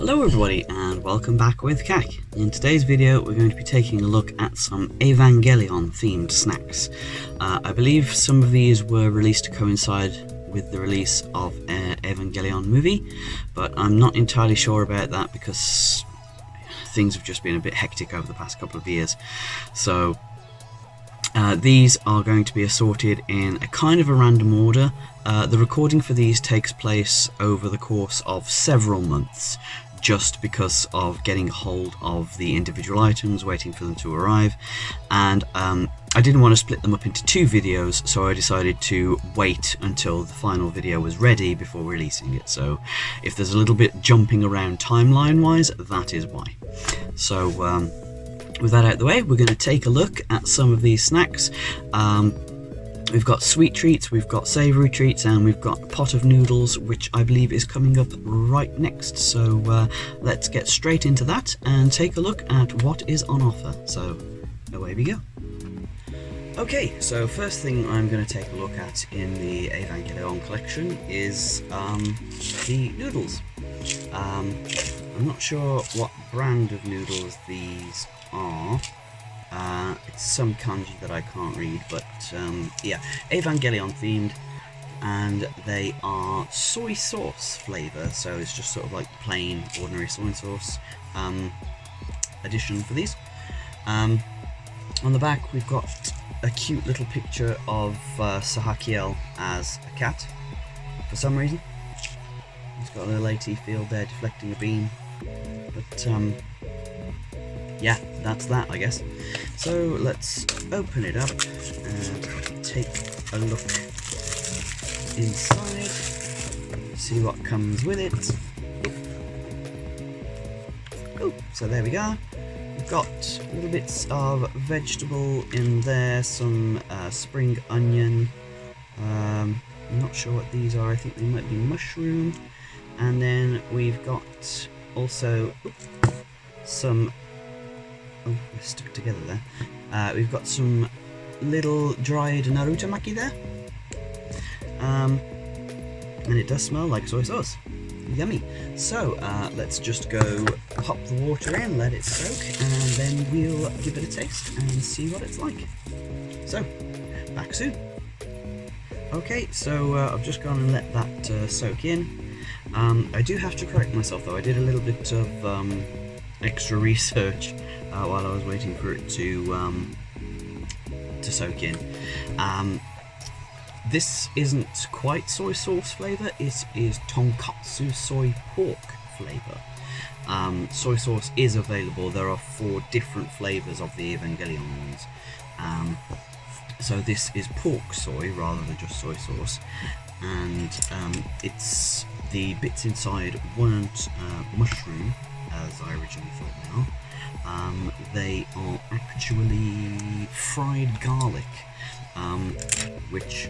Hello everybody and welcome back with Kak. In today's video we're going to be taking a look at some Evangelion themed snacks. I believe some of these were released to coincide with the release of an Evangelion movie, but I'm not entirely sure about that because things have just been a bit hectic over the past couple of years. So these are going to be assorted in a kind of a random order. The recording for these takes place over the course of several months, just because of getting hold of the individual items, waiting for them to arrive, and I didn't want to split them up into two videos, so I decided to wait until the final video was ready before releasing it. So if there's a little bit jumping around timeline wise, that is why. So with that out of the way, we're going to take a look at some of these snacks. We've got sweet treats, we've got savoury treats, and we've got a pot of noodles, which I believe is coming up right next. So let's get straight into that and take a look at what is on offer. So away we go. Okay, so first thing I'm going to take a look at in the Evangelion collection is the noodles. I'm not sure what brand of noodles these are. It's some kanji that I can't read, but yeah, Evangelion themed, and they are soy sauce flavour, so it's just sort of like plain ordinary soy sauce addition for these. On the back we've got a cute little picture of Sahakiel as a cat for some reason. He's got a little AT field there deflecting a beam, but yeah, that's that, I guess. So let's open it up and take a look inside, see what comes with it. Oh, so there we go. We've got little bits of vegetable in there, some spring onion. I'm not sure what these are, I think they might be mushroom. And then we've got also some, oh, they're stuck together there. We've got some little dried Naruto maki there. And it does smell like soy sauce. Yummy. So let's just go pop the water in, let it soak, and then we'll give it a taste and see what it's like. So, back soon. Okay, so I've just gone and let that soak in. I do have to correct myself though, I did a little bit of extra research while I was waiting for it to soak in. This isn't quite soy sauce flavour, it is tonkatsu soy pork flavour. Soy sauce is available, there are 4 different flavours of the Evangelion ones. So this is pork soy rather than just soy sauce, and it's the bits inside weren't mushroom, as I originally thought they are. They are actually fried garlic, which,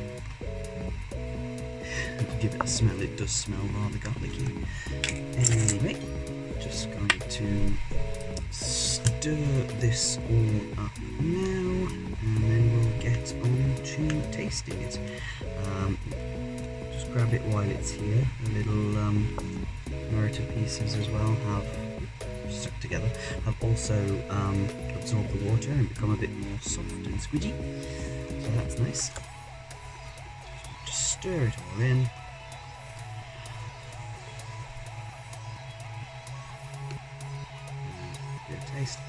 give it a smell, it does smell rather garlicky. Anyway, just going to stir this all up now, and then we'll get on to tasting it. Just grab it while it's here. The little Naruto pieces as well have stuck together, have also absorbed the water and become a bit more soft and squidgy, so that's nice. Just stir it all in. Good taste.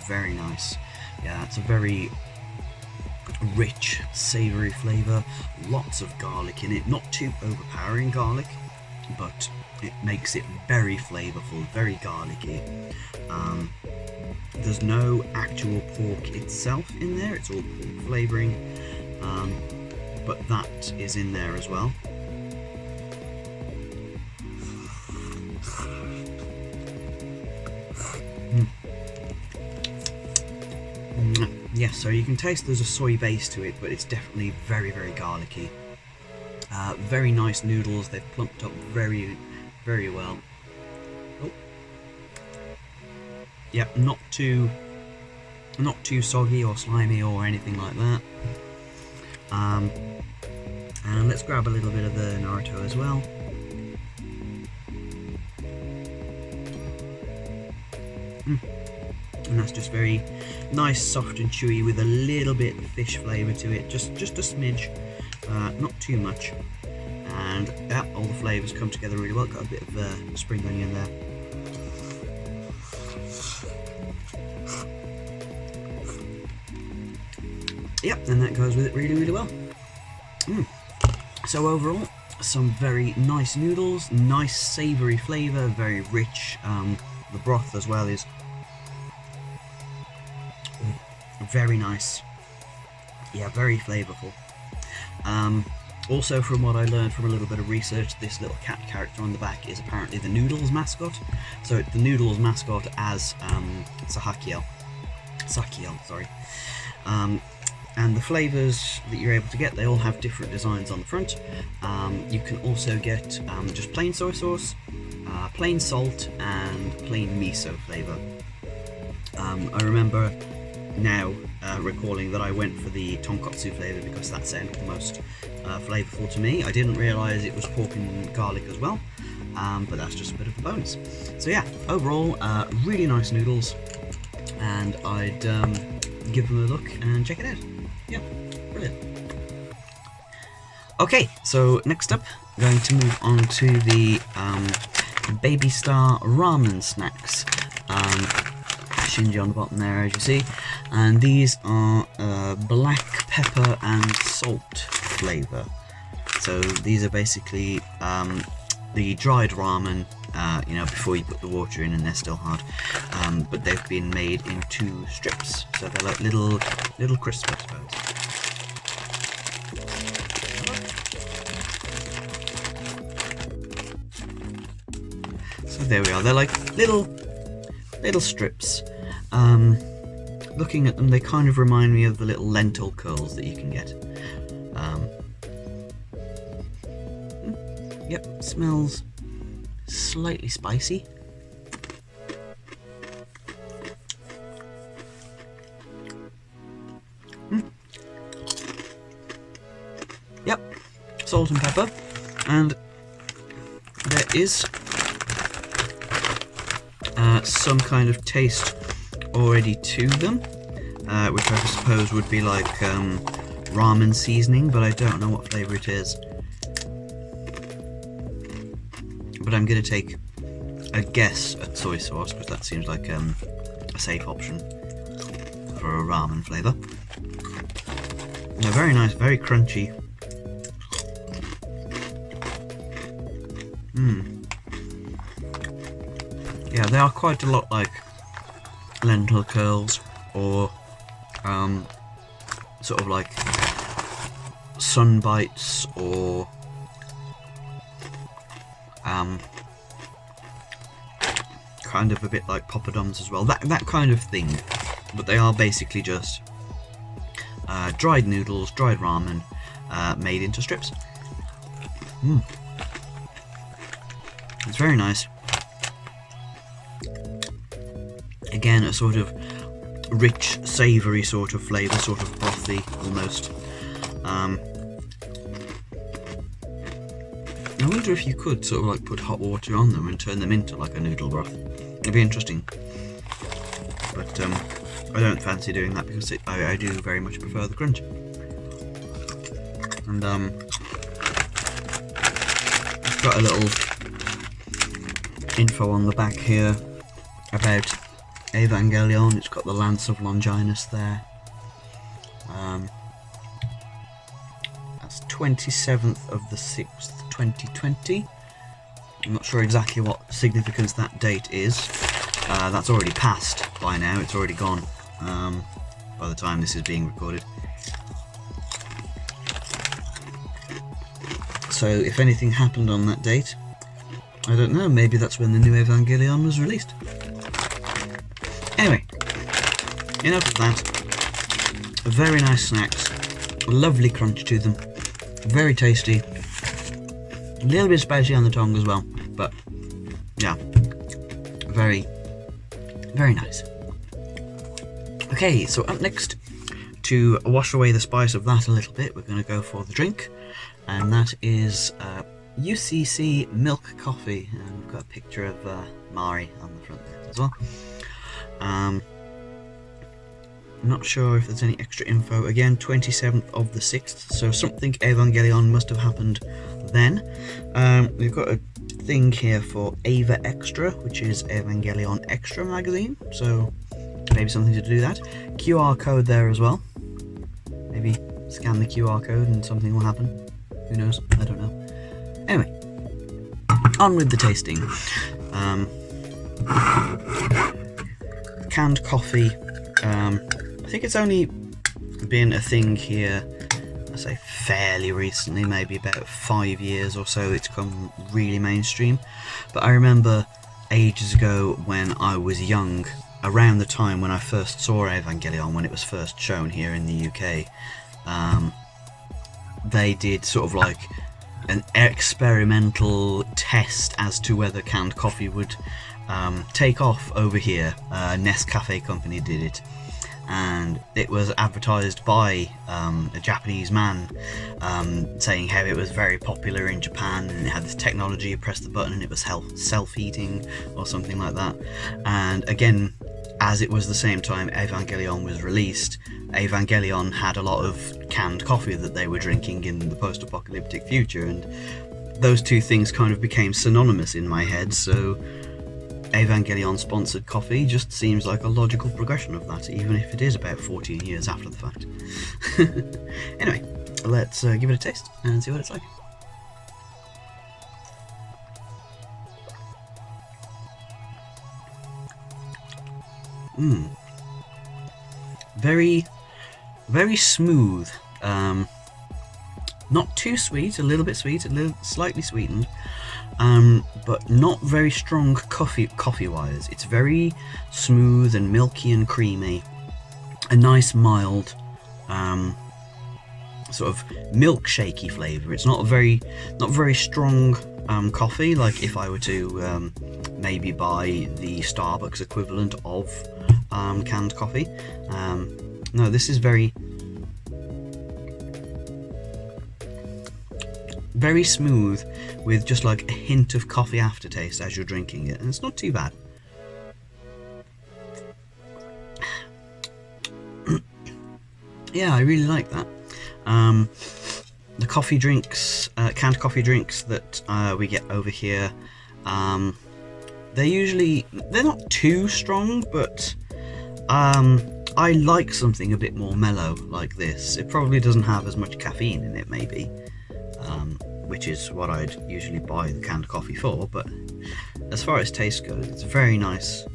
Very nice. Yeah, it's a very rich, savoury flavour, lots of garlic in it, not too overpowering garlic, but it makes it very flavourful, very garlicky. There's no actual pork itself in there, it's all pork flavouring, but that is in there as well. Yeah, so you can taste there's a soy base to it, but it's definitely very, very garlicky. Very nice noodles, they've plumped up very, very well. Oh. Yeah, not too soggy or slimy or anything like that. And let's grab a little bit of the Naruto as well. And that's just very nice, soft and chewy with a little bit of fish flavour to it, just a smidge, not too much. And yeah, all the flavours come together really well. Got a bit of spring onion there. Yep, and that goes with it really, really well. So overall, some very nice noodles, nice savoury flavour, very rich. The broth as well is very nice. Yeah, very flavourful. Also, from what I learned from a little bit of research, this little cat character on the back is apparently the Noodles mascot. So the Noodles mascot as Sakiel, sorry. And the flavours that you're able to get, they all have different designs on the front. You can also get just plain soy sauce, plain salt, and plain miso flavour. I remember now recalling that I went for the tonkotsu flavour because that sounded the most flavourful to me. I didn't realise it was pork and garlic as well, but that's just a bit of a bonus. So yeah, overall, really nice noodles, and I'd give them a look and check it out. Yeah, brilliant. Okay, so next up, I'm going to move on to the Baby Star ramen snacks. Shinji on the bottom there, as you see, and these are black pepper and salt flavour. So these are basically the dried ramen, you know, before you put the water in and they're still hard, but they've been made into strips, so they're like little crisps, I suppose. So there we are, they're like little strips. Looking at them, they kind of remind me of the little lentil curls that you can get. Yep, smells slightly spicy. Yep, salt and pepper, and there is some kind of taste already to them, which I suppose would be like ramen seasoning, but I don't know what flavour it is. But I'm going to take a guess at soy sauce, because that seems like a safe option for a ramen flavour. They're very nice, very crunchy. Yeah, they are quite a lot like lentil curls, or sort of like sun bites, or kind of a bit like poppadoms as well, that kind of thing, but they are basically just dried noodles, dried ramen, made into strips. It's very nice. Again, a sort of rich, savoury sort of flavour, sort of brothy almost. I wonder if you could sort of like put hot water on them and turn them into like a noodle broth. It'd be interesting. But I don't fancy doing that because I do very much prefer the crunch. And I've got a little info on the back here about Evangelion. It's got the Lance of Longinus there. That's 27th of the 6th, 2020. I'm not sure exactly what significance that date is. That's already passed by now, it's already gone by the time this is being recorded. So if anything happened on that date, I don't know, maybe that's when the new Evangelion was released. Anyway, enough of that. Very nice snacks, lovely crunch to them, very tasty, a little bit spicy on the tongue as well, but yeah, very, very nice. Okay, so up next, to wash away the spice of that a little bit, we're going to go for the drink, and that is UCC milk coffee, and we've got a picture of Mari on the front there as well. I'm not sure if there's any extra info. Again, 27th of the 6th, so something Evangelion must have happened then. We've got a thing here for Ava Extra, which is Evangelion Extra magazine, so maybe something to do that. QR code there as well. Maybe scan the QR code and something will happen. Who knows? I don't know. Anyway, on with the tasting. Canned coffee. I think it's only been a thing here, I say fairly recently, maybe about 5 years or so it's come really mainstream. But I remember ages ago when I was young, around the time when I first saw Evangelion, when it was first shown here in the UK, they did sort of like an experimental test as to whether canned coffee would take off over here. Nescafe company did it, and it was advertised by a Japanese man, saying how it was very popular in Japan and it had this technology, you press the button and it was self-heating or something like that. And again, as it was the same time Evangelion was released, Evangelion had a lot of canned coffee that they were drinking in the post-apocalyptic future, and those two things kind of became synonymous in my head, so Evangelion sponsored coffee just seems like a logical progression of that, even if it is about 14 years after the fact. Anyway, let's give it a taste and see what it's like. Very smooth. Not too sweet, a little bit sweet, slightly sweetened. But not very strong coffee-wise. It's very smooth and milky and creamy. A nice mild, sort of milkshakey flavour. It's not very strong coffee. Like if I were to maybe buy the Starbucks equivalent of canned coffee. No, this is very smooth, with just like a hint of coffee aftertaste as you're drinking it, and it's not too bad. Yeah, I really like that. The coffee drinks, canned coffee drinks that we get over here, they're not too strong, but I like something a bit more mellow like this. It probably doesn't have as much caffeine in it, maybe, which is what I'd usually buy the canned coffee for, but as far as taste goes, it's a very nice,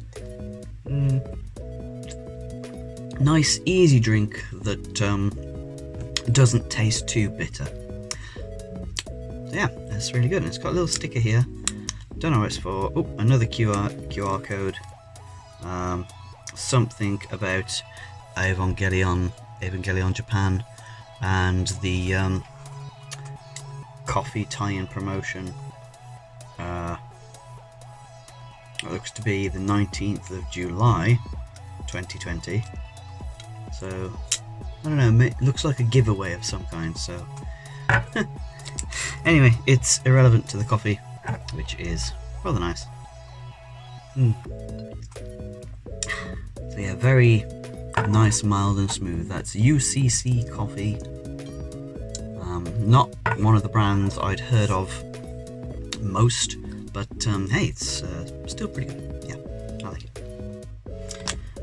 nice easy drink that doesn't taste too bitter. So yeah, it's really good, and it's got a little sticker here. Don't know what it's for. Oh, another QR code. Something about Evangelion Japan, and the coffee tie-in promotion. It looks to be the 19th of July 2020, so I don't know, it looks like a giveaway of some kind, so anyway, it's irrelevant to the coffee, which is rather nice. So yeah, very nice, mild and smooth. That's UCC coffee. Not one of the brands I'd heard of most, but hey, it's still pretty good. Yeah, I like it.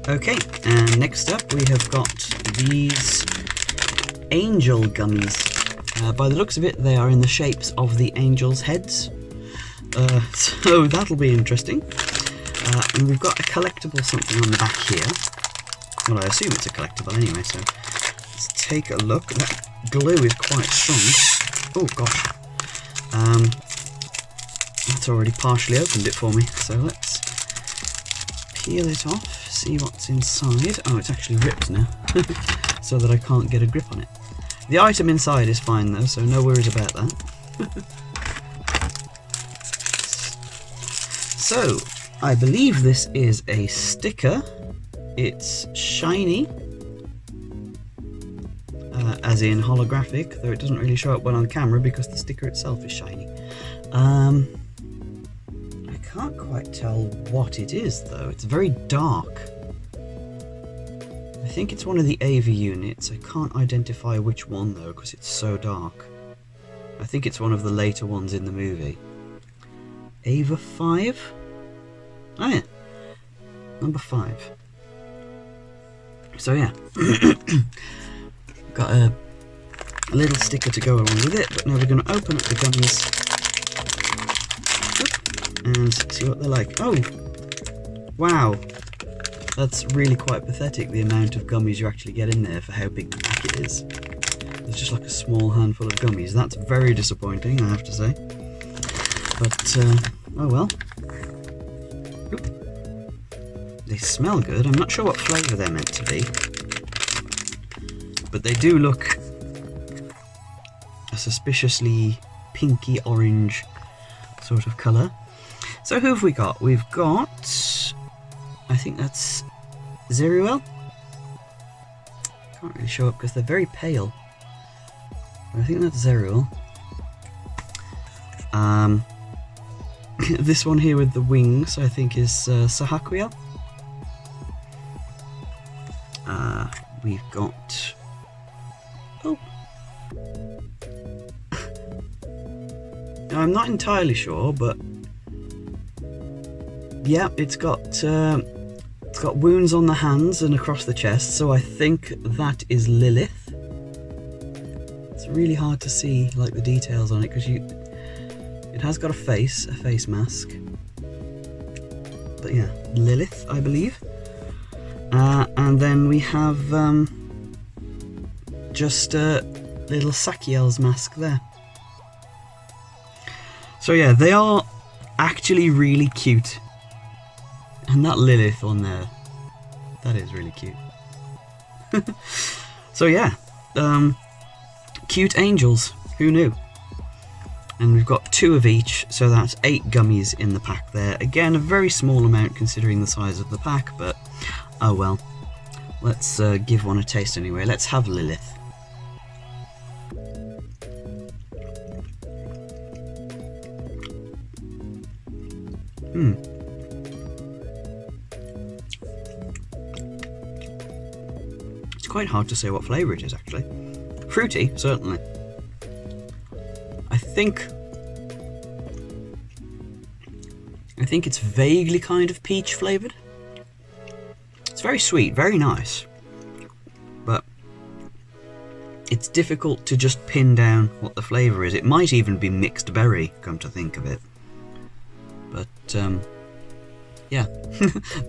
Okay, and next up we have got these angel gummies. By the looks of it, they are in the shapes of the angels' heads. So that'll be interesting. And we've got a collectible something on the back here. Well, I assume it's a collectible anyway, so let's take a look. That glue is quite strong. Oh gosh. That's already partially opened it for me, so let's peel it off, see what's inside. Oh, it's actually ripped now, so that I can't get a grip on it. The item inside is fine though, so no worries about that. So, I believe this is a sticker. It's shiny. as in holographic, though it doesn't really show up well on camera because the sticker itself is shiny. I can't quite tell what it is though. It's very dark. I think it's one of the AV units. I can't identify which one though because it's so dark. I think it's one of the later ones in the movie. Ava 5? Oh yeah, number 5. So yeah, got a little sticker to go along with it, but now we're going to open up the gummies and see what they're like. Oh, wow, that's really quite pathetic, the amount of gummies you actually get in there for how big the packet is. There's just like a small handful of gummies. That's very disappointing, I have to say. But, oh well. Oop. They smell good. I'm not sure what flavour they're meant to be. But they do look a suspiciously pinky orange sort of colour. So who have we got? We've got, I think that's Zeruel. Can't really show up because they're very pale. But I think that's Zeruel. This one here with the wings, I think, is Sahakuya. We've got... Oh. I'm not entirely sure, but... Yeah, it's got wounds on the hands and across the chest, so I think that is Lilith. It's really hard to see, like, the details on it, because it has got a face mask. But yeah, Lilith, I believe. And then we have just little Sakiel's mask there. So yeah, they are actually really cute. And that Lilith on there, that is really cute. So yeah, cute angels, who knew? And we've got 2 of each, so that's 8 gummies in the pack there. Again, a very small amount considering the size of the pack, but oh well. Let's give one a taste anyway. Let's have Lilith. It's quite hard to say what flavour it is, actually. Fruity, certainly. I think it's vaguely kind of peach flavoured. It's very sweet, very nice, but it's difficult to just pin down what the flavour is. It might even be mixed berry, come to think of it. But yeah,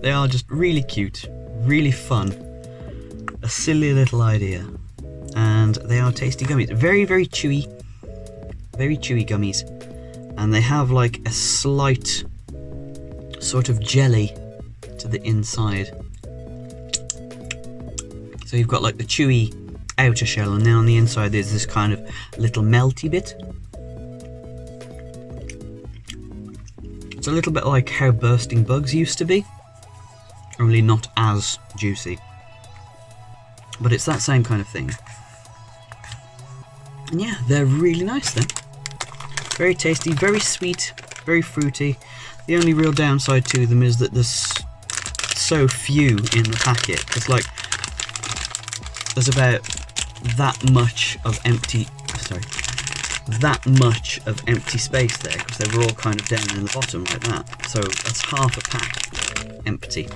they are just really cute, really fun, a silly little idea, and they are tasty gummies. Very, very chewy gummies, and they have like a slight sort of jelly to the inside. So you've got like the chewy outer shell, and then on the inside there's this kind of little melty bit. It's a little bit like how bursting bugs used to be, only not as juicy. But it's that same kind of thing. And yeah, they're really nice then. Very tasty, very sweet, very fruity. The only real downside to them is that there's so few in the packet. It's like there's about that much of empty space there, because they were all kind of down in the bottom like that. So that's half a pack empty.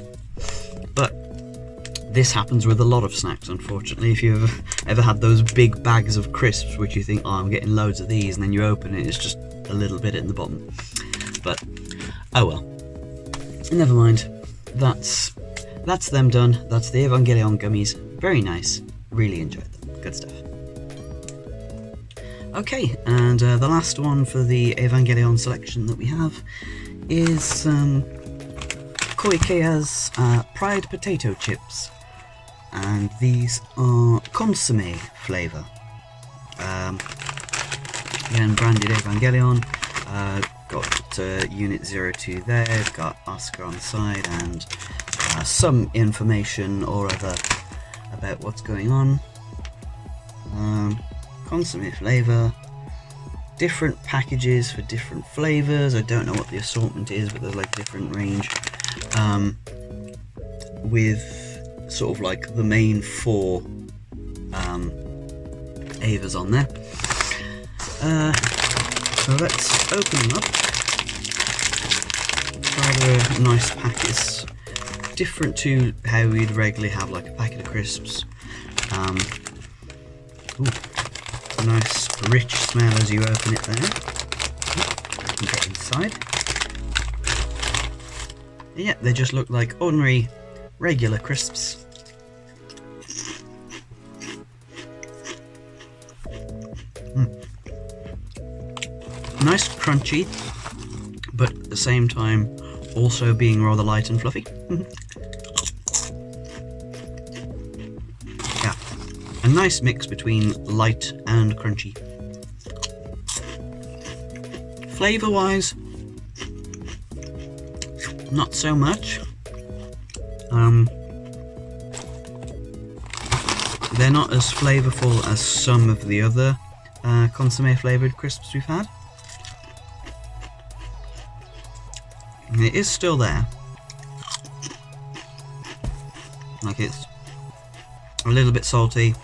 But this happens with a lot of snacks, unfortunately. If you've ever had those big bags of crisps which you think, oh, I'm getting loads of these, and then you open it, it's just a little bit in the bottom. But oh well, never mind. That's them done. That's the Evangelion gummies. Very nice, really enjoyed them, good stuff. Okay, and the last one for the Evangelion selection that we have is Koikeya's Pride Potato Chips, and these are consomme flavour. Again, branded Evangelion. Got Unit 02 there, it's got Oscar on the side, and some information or other about what's going on. consomme flavour, different packages for different flavours. I don't know what the assortment is, but there's like different range, with sort of like the main 4 Avas on there. So let's open them up. Rather a nice packet. It's different to how we'd regularly have like a packet of crisps. Ooh, a nice rich smell as you open it there. And get inside. Yeah, they just look like ordinary, regular crisps. Nice crunchy, but at the same time also being rather light and fluffy. Yeah, a nice mix between light and crunchy. Flavour wise, not so much. They're not as flavourful as some of the other consomme flavoured crisps we've had. It is still there. Like, it's a little bit salty,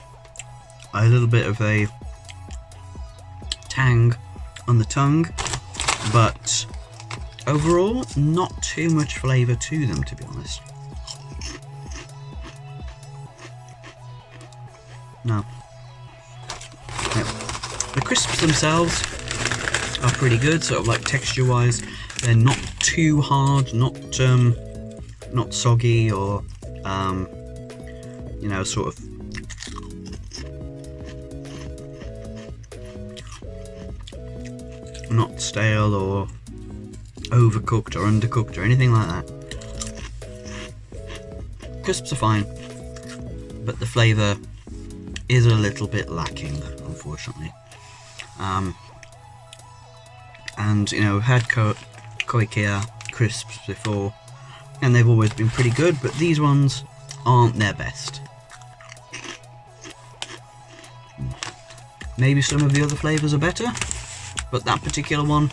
a little bit of a tang on the tongue, but overall not too much flavour to them, to be honest. No. The crisps themselves are pretty good, sort of like texture wise. They're not too hard, not soggy or you know, sort of not stale or overcooked or undercooked or anything like that. Crisps are fine, but the flavour is a little bit lacking, unfortunately. And you know, we've had Koikea crisps before, and they've always been pretty good, but these ones aren't their best. Maybe some of the other flavours are better, but that particular one,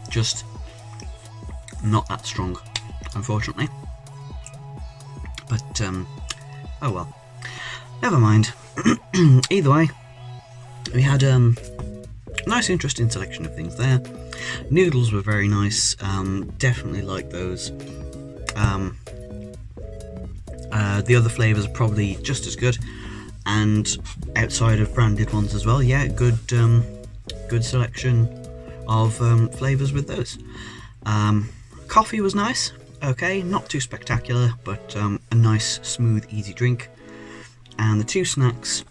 just not that strong, unfortunately. But, oh well. Never mind. Either way, we had a nice interesting selection of things there. Noodles were very nice, definitely like those. The other flavours are probably just as good, and outside of branded ones as well. Yeah, good selection of flavours with those. Coffee was nice, okay, not too spectacular, but a nice, smooth, easy drink. And the 2 snacks,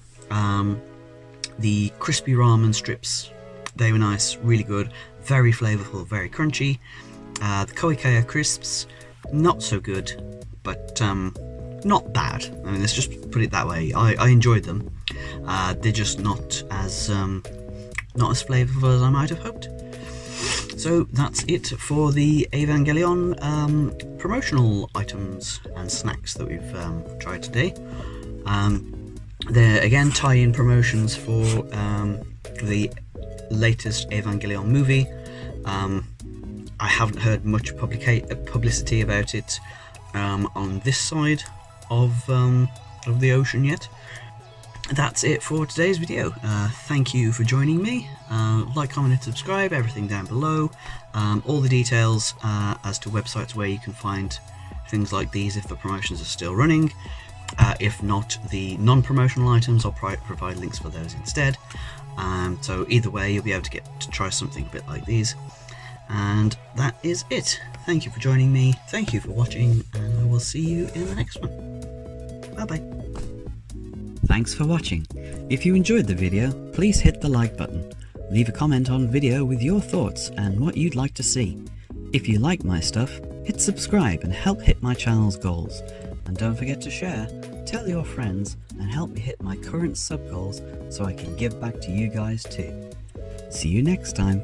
the crispy ramen strips, they were nice, really good, very flavourful, very crunchy. The Koikea crisps, not so good, but not bad. I mean, let's just put it that way. I enjoyed them. They're just not as flavourful as I might have hoped. So that's it for the Evangelion promotional items and snacks that we've tried today. They're again tie-in promotions for the latest Evangelion movie. I haven't heard much publicity about it on this side of the ocean yet. That's it for today's video. Thank you for joining me. Like, comment and subscribe, everything down below. All the details as to websites where you can find things like these if the promotions are still running. If not, the non-promotional items, I'll provide links for those instead. So either way, you'll be able to get to try something a bit like these. And that is it. Thank you for joining me. Thank you for watching, and I will see you in the next one. Bye bye. Thanks for watching. If you enjoyed the video, please hit the like button. Leave a comment on video with your thoughts and what you'd like to see. If you like my stuff, hit subscribe and help hit my channel's goals. And don't forget to share, tell your friends, and help me hit my current sub goals so I can give back to you guys too. See you next time.